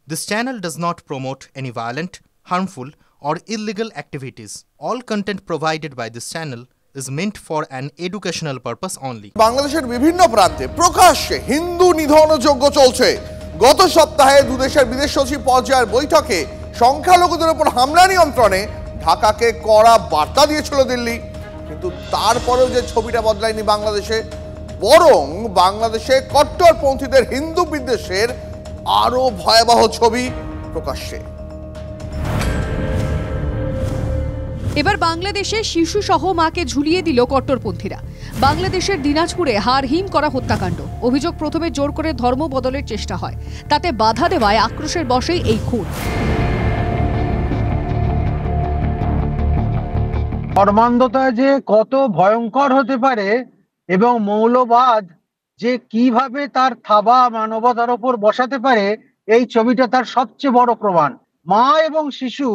This channel does not promote any violent, harmful, or illegal activities. All content provided by this channel is meant for an educational purpose only. বাংলাদেশের বিভিন্ন প্রান্তে প্রকাশ্যে হিন্দু নিধনযজ্ঞ চলছে। গত সপ্তাহে দুদেশের বিদেশ সচিব পর্যায়ের বৈঠকে সংখ্যালঘুদের উপর হামলা নিয়ন্ত্রণে ঢাকাকে কড়া বার্তা দিয়েছিল দিল্লি। কিন্তু তারপরেও যে ছবিটা বদলায়নি বাংলাদেশে, বরং বাংলাদেশে কট্টরপন্থীদের হিন্দু বিদ্বেষের আরো ভয়াবহ ছবি প্রকাশ্যে। এবার বাংলাদেশে শিশু সহ মাকে ঝুলিয়ে দিল কট্টরপন্থীরা। বাংলাদেশের দিনাজপুরে হাড়হিম করা হত্যাকাণ্ড। অভিযোগ, প্রথমে জোর করে ধর্ম বদলের চেষ্টা হয়, তাতে বাধা দেওয়ায় আক্রোশের বশেই এই খুন। ধর্মান্ধতা যে কত ভয়ঙ্কর হতে পারে এবং মৌলবাদ যে কিভাবে তার থাবা মানবতার ওপর বসাতে পারে, এই ছবিটা তার সবচেয়ে বড় প্রমাণ। মা এবং শিশু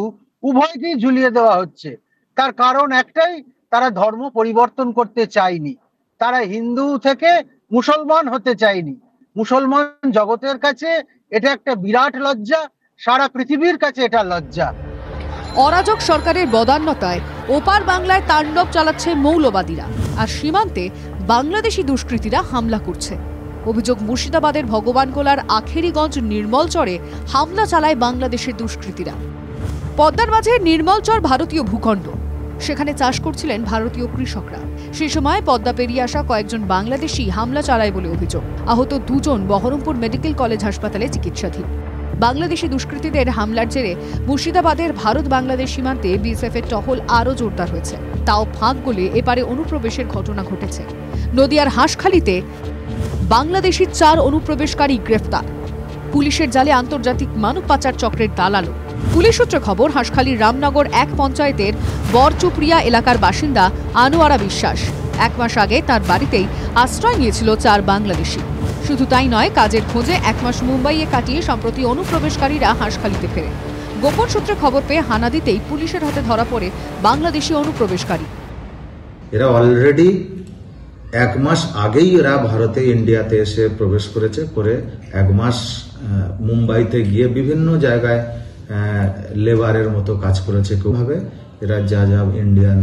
উভয়কেই ঝুলিয়ে দেওয়া হচ্ছে। তার কারণ একটাই, তারা ধর্ম পরিবর্তন করতে চায়নি, তারা হিন্দু থেকে মুসলমান হতে চায়নি। মুসলমান জগতের কাছে এটা একটা বিরাট লজ্জা, সারা পৃথিবীর কাছে এটা লজ্জা। অরাজক সরকারের বদান্যতায় ওপার বাংলায় তাণ্ডব চালাচ্ছে মৌলবাদীরা, আর সীমান্তে বাংলাদেশি দুষ্কৃতীরা হামলা করছে। অভিযোগ, মুর্শিদাবাদের ভগবানগোলার আখেরিগঞ্জ নির্মলচরে হামলা চালায় বাংলাদেশের দুষ্কৃতীরা। পদ্মার মাঝে নির্মলচর ভারতীয় ভূখণ্ড, সেখানে চাষ করছিলেন ভারতীয় কৃষকরা। সেই সময় পদ্মা পেরিয়ে আসা কয়েকজন বাংলাদেশি হামলা চালায় বলে অভিযোগ। আহত দুজন বহরমপুর মেডিকেল কলেজ হাসপাতালে চিকিৎসাধীন। বাংলাদেশি দুষ্কৃতীদের হামলার জেরে মুর্শিদাবাদের ভারত বাংলাদেশ সীমান্তে বিএসএফ এর টহল আরও জোরদার হয়েছে। তাও ফাঁক গলে এপারে অনুপ্রবেশের ঘটনা ঘটেছে। নদিয়ার হাঁসখালিতে বাংলাদেশি 4 অনুপ্রবেশকারী গ্রেফতার। পুলিশের জালে আন্তর্জাতিক মানব পাচার চক্রের দালালো। পুলিশ সূত্রে খবর, হাঁসখালির রামনগর 1 পঞ্চায়েতের বরচুপড়িয়া এলাকার বাসিন্দা আনোয়ারা বিশ্বাস 1 মাস আগে তার বাড়িতেই আশ্রয় নিয়েছিল 4 বাংলাদেশি। শুধু তাই নয়, কাজের খোঁজে 1 মাস মুম্বাইয়ে কাটিয়ে সম্প্রতি অনুপ্রবেশকারীরা হাঁসখালিতে ফেরে। গোপন সূত্রে খবর পেয়ে হানা দিতেই পুলিশের হাতে ধরা পড়ে বাংলাদেশি অনুপ্রবেশকারী। এরা অলরেডি 1 মাস আগেই এরা ভারতে ইন্ডিয়াতে এসে প্রবেশ করেছে, করে 1 মাস মুম্বাইতে গিয়ে বিভিন্ন জায়গায় লেবারের মতো কাজ করেছে। কিভাবে এরা যা যা ইন্ডিয়ান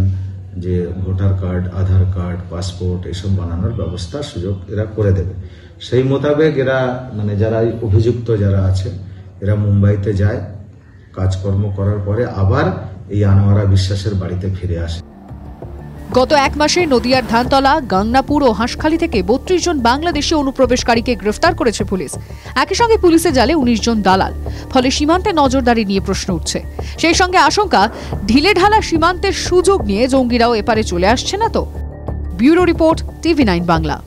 যে ভোটার কার্ড, আধার কার্ড, পাসপোর্ট এসব বানানোর ব্যবস্থা সুযোগ এরা করে দেবে। সেই মোতাবেক এরা যারা অভিযুক্ত যারা আছে, এরা মুম্বাইতে যায়, কাজকর্ম করার পরে আবার এই আনোয়ারা বিশ্বাসের বাড়িতে ফিরে আসে। গত 1 মাসে নদিয়ার ধানতলা, গাংনাপুর ও হাঁসখালি থেকে 32 জন বাংলাদেশি অনুপ্রবেশকারীকে গ্রেফতার করেছে পুলিশ। একই সঙ্গে পুলিশের জালে 19 জন দালাল। ফলে সীমান্তে নজরদারি নিয়ে প্রশ্ন উঠছে। সেই সঙ্গে আশঙ্কা, ঢিলেঢালা সীমান্তের সুযোগ নিয়ে জঙ্গিরাও এপারে চলে আসছে না তো। Bureau report, TV9 Bangla.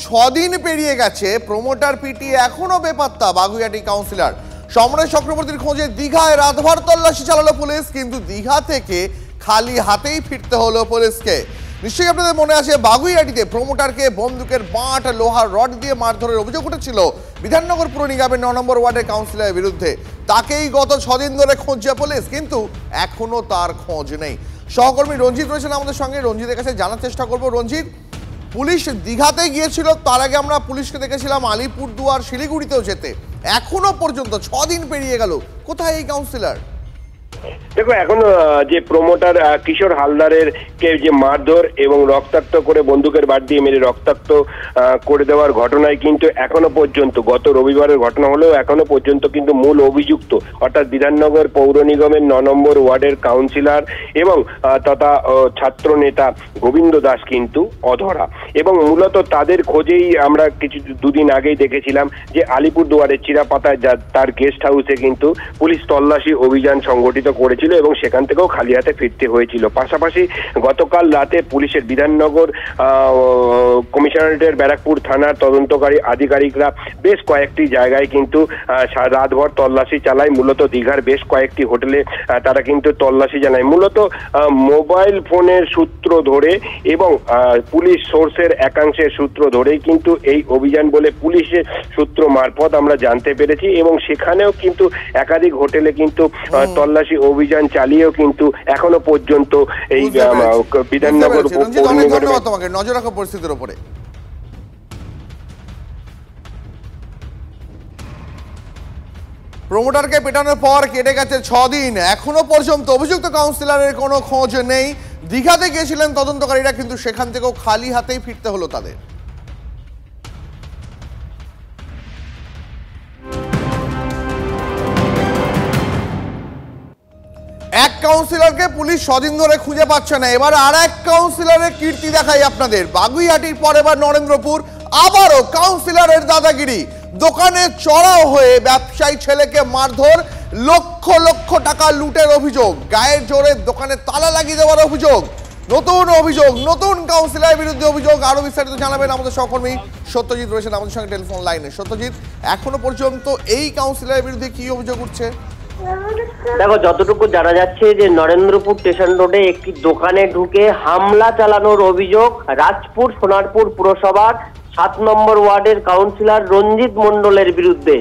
6 দিন পেরিয়ে গেছে, প্রমোটার পিটিয়ে এখনো বেপাত্তা বাগুইআটি কাউন্সিলর সমরেশ চক্রবর্তীর খোঁজে দীঘায় রাতভর তল্লাশি চালালো পুলিশ। কিন্তু দীঘা থেকে খালি হাতেই ফিরতে হলো পুলিশকে। নিশ্চয়ই আপনাদের মনে আছে, বাগুইআটিতে প্রমোটারকে বন্দুকের বাঁট, লোহার রড দিয়ে মারধরের অভিযোগ উঠেছিল বিধাননগর পুর নিগমের 9 নম্বর ওয়ার্ডের কাউন্সিলরের বিরুদ্ধে। তাকেই গত 6 দিন ধরে খুঁজছে পুলিশ, কিন্তু এখনো তার খোঁজ নেই। সহকর্মী রঞ্জিত রয়েছেন আমাদের সঙ্গে, রঞ্জিতের কাছে জানার চেষ্টা করবো। রঞ্জিত, পুলিশ দীঘাতে গিয়েছিল, তার আগে আমরা পুলিশকে দেখেছিলাম আলিপুরদুয়ার, শিলিগুড়িতেও যেতে। এখনো পর্যন্ত 6 দিন পেরিয়ে গেল, কোথায় এই কাউন্সিলর? দেখো, এখন যে প্রমোটার কিশোর হালদারের কে যে মারধর এবং রক্তাক্ত করে বন্দুকের বাট দিয়ে মেরে রক্তাক্ত করে দেওয়ার ঘটনায় কিন্তু এখনো পর্যন্ত, গত রবিবারের ঘটনা হলেও এখনো পর্যন্ত কিন্তু মূল অভিযুক্ত অর্থাৎ বিধাননগর পৌর নিগমের 9 নম্বর ওয়ার্ডের কাউন্সিলর এবং তথা ছাত্র নেতা গোবিন্দ দাস কিন্তু অধরা। এবং মূলত তাদের খোঁজেই আমরা দুদিন আগেই দেখেছিলাম যে আলিপুরদুয়ারের চিরাপাতায় তার গেস্ট হাউসে কিন্তু পুলিশ তল্লাশি অভিযান সংগঠিত করেছিল এবং সেখান থেকেও খালি হাতে ফিরতে হয়েছিল। পাশাপাশি গতকাল রাতে পুলিশের বিধাননগর কমিশনারেটের ব্যারাকপুর থানার তদন্তকারী আধিকারিকরা বেশ কয়েকটি জায়গায় কিন্তু রাতভর তল্লাশি চালায়। মূলত দীঘার বেশ কয়েকটি হোটেলে তারা কিন্তু তল্লাশি চালায়, মূলত মোবাইল ফোনের সূত্র ধরে এবং পুলিশ সোর্সের একাংশের সূত্র ধরেই কিন্তু এই অভিযান বলে পুলিশের সূত্র মারফত আমরা জানতে পেরেছি। এবং সেখানেও কিন্তু একাধিক হোটেলে কিন্তু তল্লাশি অভিযান চালিয়েও কিন্তু এখনো পর্যন্ত এই বিধাননগর ধন্যবাদ তোমাকে, নজর রাখো পরিস্থিতির উপরে। প্রমোটারকে পেটানোর পর কেটে গেছে 6 দিন, এখনো পর্যন্ত অভিযুক্ত কাউন্সিলরের কোনো খোঁজ নেই। দীঘাতে গিয়েছিলেন তদন্তকারীরা, কিন্তু সেখান থেকেও খালি হাতেই ফিরতে হলো তাদের। এক কাউন্সিলরকে পুলিশ স্বদিন ধরে খুঁজে পাচ্ছে না। এবার আর এক কাউন্সিলরের কীর্তি দেখাই আপনাদের। বাগুইআটির পর এবার নরেন্দ্রপুর, আবারও কাউন্সিলরের দাদাগিরি। দোকানে চড়াও হয়ে ব্যবসায়ী ছেলেকে মারধর, লক্ষ লক্ষ টাকা লুটের অভিযোগ, গায়ের জোরে দোকানে তালা লাগিয়ে দেওয়ার অভিযোগ, নতুন কাউন্সিলরের বিরুদ্ধে অভিযোগ। আরো বিস্তারিত জানাবেন আমাদের সহকর্মী সত্যজিৎ রয়েছেন আমাদের সঙ্গে টেলিফোন লাইনে। সত্যজিৎ, এখনো পর্যন্ত এই কাউন্সিলরের বিরুদ্ধে কি অভিযোগ উঠছে? দেখো, যতটুকু জানা যাচ্ছে যে নরেন্দ্রপুর স্টেশন রোডে একটি দোকানে ঢুকে হামলা চালানোর অভিযোগ রাজপুর সোনারপুর পুরসভার 7 নম্বর ওয়ার্ডের কাউন্সিলর রঞ্জিত মণ্ডলের বিরুদ্ধে।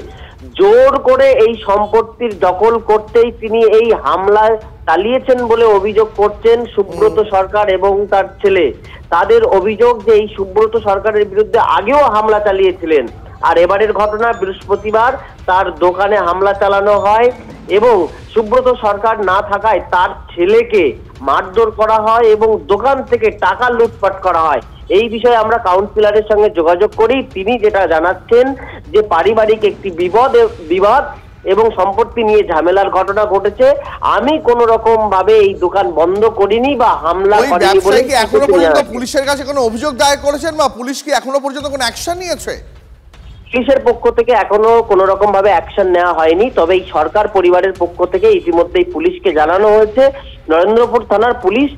জোর করে এই সম্পত্তির দখল করতেই তিনি এই হামলা চালিয়েছেন বলে অভিযোগ করছেন সুব্রত সরকার এবং তার ছেলে। তাদের অভিযোগ যে এই সুব্রত সরকারের বিরুদ্ধে আগেও হামলা চালিয়েছিলেন, আর এবারের ঘটনা বৃহস্পতিবার তার দোকানে হামলা চালানো হয় এবং সুব্রত সরকার না থাকায় তার ছেলেকে মারধর করা হয় এবং দোকান থেকে টাকা লুটপাট করা হয়। এই বিষয়ে আমরা কাউন্সিলরের সঙ্গে যোগাযোগ করি। তিনি যেটা জানাচ্ছেন যে পারিবারিক একটি বিবাদ এবং সম্পত্তি নিয়ে ঝামেলার ঘটনা ঘটেছে। আমি কোন রকম ভাবে এই দোকান বন্ধ করিনি বা হামলা করিনি বলে। এখনো পর্যন্ত পুলিশের কাছে কোনো অভিযোগ দায়ের করেছেন বা পুলিশ কি এখনো পর্যন্ত কোনো অ্যাকশন নিয়েছে? পুলিশের পক্ষ থেকে এখনো কোন রকম ভাবে অ্যাকশন নেওয়া হয়নি, তবে এই সরকার পরিবারের পক্ষ থেকে ইতিমধ্যেই পুলিশকে জানানো হয়েছে। নরেন্দ্রপুর থানার পুলিশ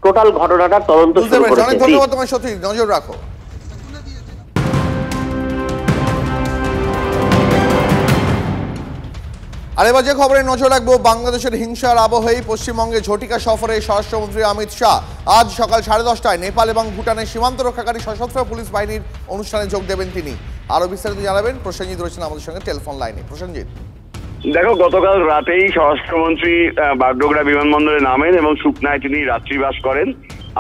টোটাল ঘটনাটা তদন্ত শুরু করেছে। অনেক ধন্যবাদ তোমায় সত্যি, নজর রাখো। আর এবার যে খবরে নজর রাখবো, বাংলাদেশের হিংসার আবহেই পশ্চিমবঙ্গে ঝটিকা সফরে স্বরাষ্ট্রমন্ত্রী অমিত শাহ আজ সকাল 10:30টায় নেপাল এবং ভুটানের সীমান্ত রক্ষাকারী সশস্ত্র পুলিশ বাহিনীর অনুষ্ঠানে যোগ দেবেন তিনি। আরো বিস্তারিত জানাবেন প্রসেনজিৎ রয়েছেন আমাদের সঙ্গে টেলিফোন লাইনে। প্রসেনজিৎ, দেখো, গতকাল রাতেই স্বরাষ্ট্রমন্ত্রী বাগডোগরা বিমানবন্দরে নামেন এবং সুকনায় তিনি রাত্রিবাস করেন।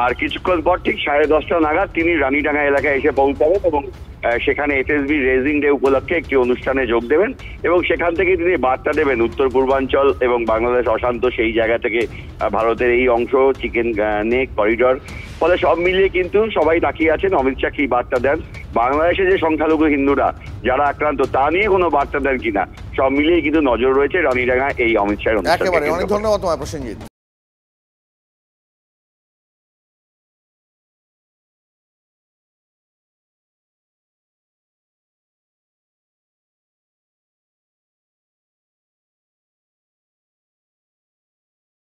আর কিছুক্ষণ পর ঠিক 10:30 নাগাদ তিনি রানীডাঙ্গা এলাকায় এসে পৌঁছাবেন এবং সেখানে এসএসবি রেজিং ডে উপলক্ষে একটি অনুষ্ঠানে যোগ দেবেন এবং সেখান থেকে তিনি বার্তা দেবেন উত্তর পূর্বাঞ্চল এবং বাংলাদেশ অশান্ত সেই জায়গা থেকে ভারতের এই অংশ চিকেন নেক করিডর। ফলে সব মিলিয়ে কিন্তু সবাই তাকিয়ে আছেন অমিত শাহ কি বার্তা দেন। বাংলাদেশে যে সংখ্যালঘু হিন্দুরা যারা আক্রান্ত তা নিয়ে কোনো বার্তা দেন কিনা, সব মিলিয়ে কিন্তু নজর রয়েছে রানীডাঙ্গা এই অমিত শাহের অনুষ্ঠানে। একেবারে অনেক ধন্যবাদ তোমায় প্রসেনজিৎ।